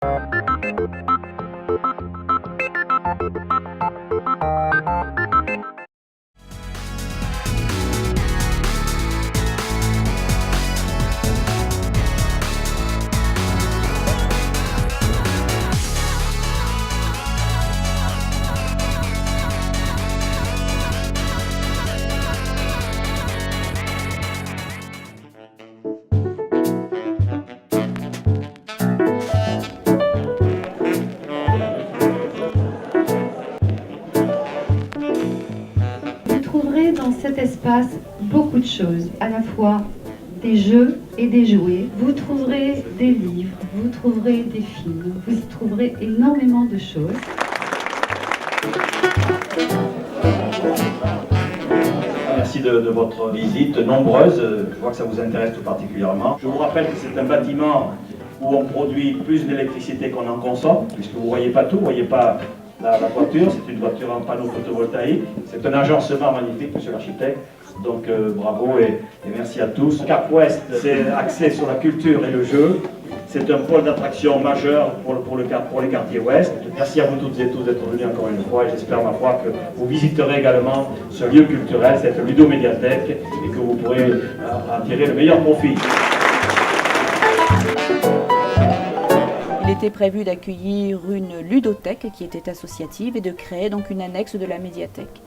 Vous trouverez dans cet espace beaucoup de choses, à la fois des jeux et des jouets. Vous trouverez des livres, vous trouverez des films, vous y trouverez énormément de choses. Merci de votre visite nombreuse, je vois que ça vous intéresse tout particulièrement. Je vous rappelle que c'est un bâtiment où on produit plus d'électricité qu'on en consomme, puisque vous ne voyez pas tout, vous ne voyez pas la voiture, c'est une voiture en panneau photovoltaïque. C'est un agencement magnifique, monsieur l'architecte. Donc bravo et merci à tous. Cap Ouest, c'est axé sur la culture et le jeu. C'est un pôle d'attraction majeur pour les quartiers ouest. Merci à vous toutes et tous d'être venus encore une fois et j'espère ma foi que vous visiterez également ce lieu culturel, cette ludomédiathèque, et que vous pourrez en tirer le meilleur profit. Il était prévu d'accueillir une ludothèque qui était associative et de créer donc une annexe de la médiathèque.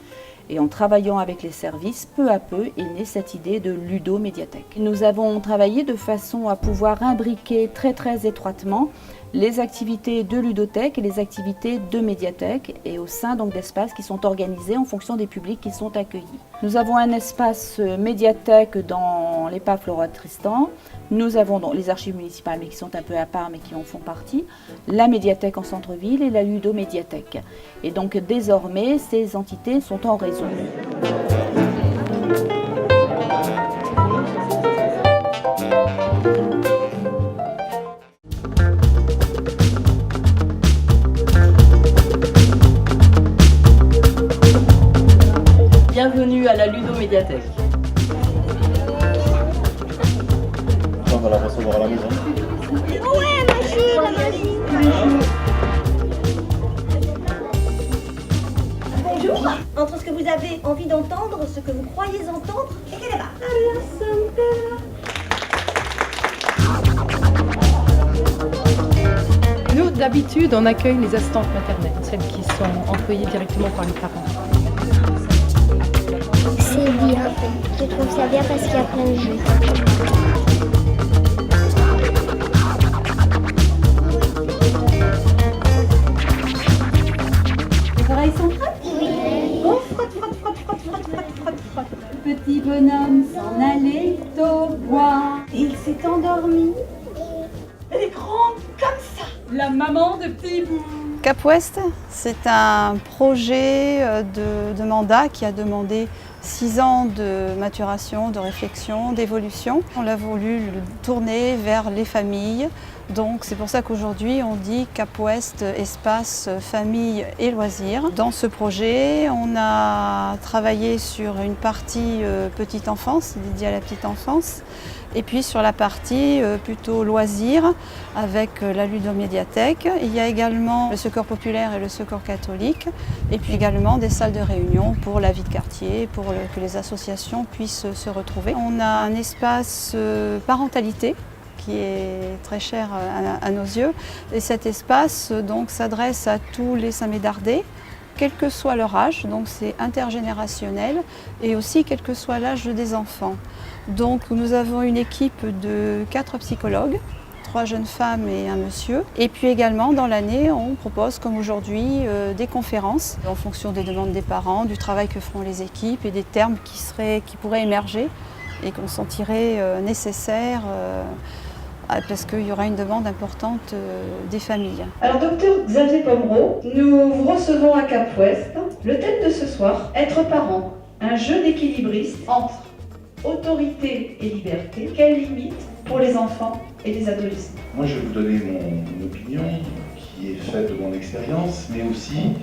Et en travaillant avec les services, peu à peu est née cette idée de ludomédiathèque. Nous avons travaillé de façon à pouvoir imbriquer très étroitement les activités de ludothèque et les activités de médiathèque et au sein donc d'espaces qui sont organisés en fonction des publics qui sont accueillis. Nous avons un espace médiathèque dans l'EHPAD Flora Tristan. Nous avons donc les archives municipales mais qui sont un peu à part mais qui en font partie, la médiathèque en centre-ville et la ludomédiathèque. Et donc désormais ces entités sont en réseau. Bienvenue à la ludomédiathèque. On va la recevoir à la maison. Ouais, machine. Bonjour. Entre ce que vous avez envie d'entendre, ce que vous croyez entendre, et quelle est là? Nous, d'habitude, on accueille les assistantes maternelles, celles qui sont employées directement par les parents. C'est bien, je trouve ça bien parce qu'il y a plein de jeux. Les oreilles sont prêtes? Oui. On frotte, frotte, frotte, frotte, frotte, frotte, frotte, frotte. Le petit bonhomme s'en allait au bois. Il s'est endormi. Elle est grande comme ça. La maman de Petit Bout. Cap Ouest, c'est un projet de mandat qui a demandé 6 ans de maturation, de réflexion, d'évolution. On a voulu le tourner vers les familles. Donc c'est pour ça qu'aujourd'hui on dit Cap Ouest, espace, famille et loisirs. Dans ce projet, on a travaillé sur une partie petite enfance, dédiée à la petite enfance, et puis sur la partie plutôt loisirs avec la ludomédiathèque. Il y a également le secours populaire et le secours catholique, et puis également des salles de réunion pour la vie de quartier, pour que les associations puissent se retrouver. On a un espace parentalité qui est très cher à nos yeux. Et cet espace donc s'adresse à tous les Saint-Médardais, quel que soit leur âge, donc c'est intergénérationnel, et aussi quel que soit l'âge des enfants. Donc nous avons une équipe de 4 psychologues, 3 jeunes femmes et un monsieur. Et puis également dans l'année, on propose comme aujourd'hui des conférences en fonction des demandes des parents, du travail que feront les équipes et des termes qui pourraient émerger et qu'on sentirait nécessaires parce qu'il y aura une demande importante des familles. Alors, docteur Xavier Pomereau, nous vous recevons à Cap Ouest. Le thème de ce soir, être parent, un jeu d'équilibriste entre autorité et liberté. Quelles limites pour les enfants et les adolescents? Moi, je vais vous donner mon opinion, qui est faite de mon expérience, mais aussi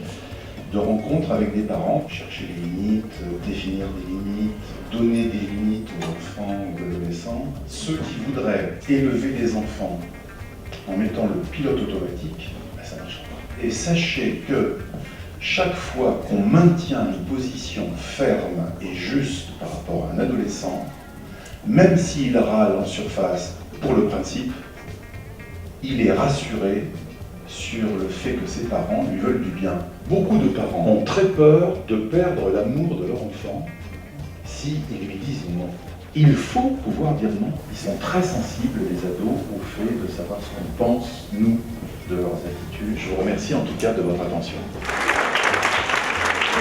de rencontres avec des parents, chercher les limites, définir des limites, donner des limites aux enfants ou aux adolescents. Ceux qui voudraient élever des enfants en mettant le pilote automatique, ça ne marche pas. Et sachez que chaque fois qu'on maintient une position ferme et juste par rapport à un adolescent, même s'il râle en surface pour le principe, il est rassuré sur le fait que ses parents lui veulent du bien. Beaucoup de parents ont très peur de perdre l'amour de leur enfant s'ils lui disent non. Il faut pouvoir dire non. Ils sont très sensibles, les ados, au fait de savoir ce qu'on pense, nous, de leurs attitudes. Je vous remercie en tout cas de votre attention.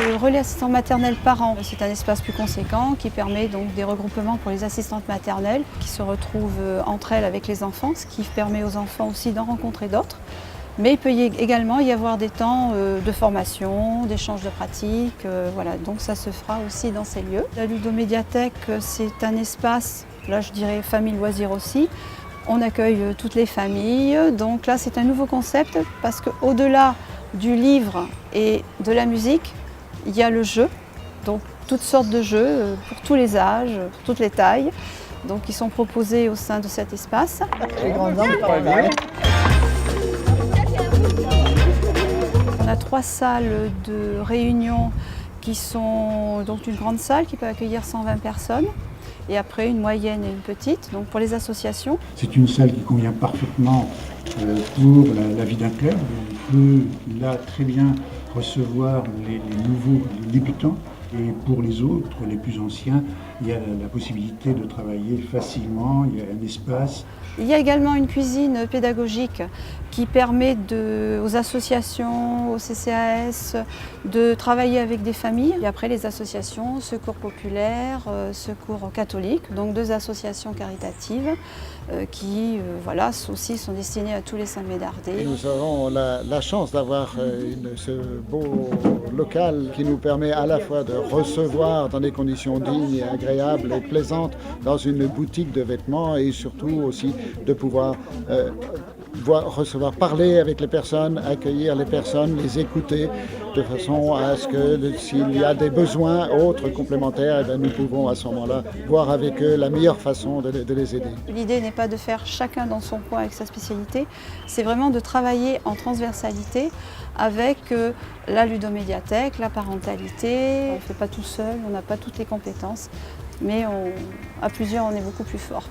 Le relais assistant maternel parents, c'est un espace plus conséquent qui permet donc des regroupements pour les assistantes maternelles qui se retrouvent entre elles avec les enfants, ce qui permet aux enfants aussi d'en rencontrer d'autres. Mais il peut également y avoir des temps de formation, d'échange de pratiques, voilà, donc ça se fera aussi dans ces lieux. La ludomédiathèque, c'est un espace, là je dirais famille loisirs aussi. On accueille toutes les familles, donc là c'est un nouveau concept parce qu'au-delà du livre et de la musique, il y a le jeu, donc toutes sortes de jeux pour tous les âges, pour toutes les tailles. Donc ils sont proposés au sein de cet espace. On a 3 salles de réunion qui sont donc une grande salle qui peut accueillir 120 personnes. Et après une moyenne et une petite, donc pour les associations. C'est une salle qui convient parfaitement pour la vie d'un club. On peut là très bien recevoir les nouveaux débutants et pour les autres, les plus anciens, il y a la possibilité de travailler facilement, il y a un espace. Il y a également une cuisine pédagogique qui permet aux associations, aux CCAS, de travailler avec des familles. Et après les associations, Secours Populaire, Secours Catholique, donc 2 associations caritatives qui voilà, aussi sont destinées à tous les Saint-Médardais. Nous avons la chance d'avoir ce beau local qui nous permet à la fois de recevoir dans des conditions dignes et agréables et plaisantes dans une boutique de vêtements et surtout aussi de pouvoir recevoir, parler avec les personnes, accueillir les personnes, les écouter de façon à ce que s'il y a des besoins autres complémentaires, eh bien, nous pouvons à ce moment-là voir avec eux la meilleure façon de les aider. L'idée n'est pas de faire chacun dans son coin avec sa spécialité, c'est vraiment de travailler en transversalité avec la ludomédiathèque, la parentalité. On ne fait pas tout seul, on n'a pas toutes les compétences, mais à plusieurs on est beaucoup plus fort.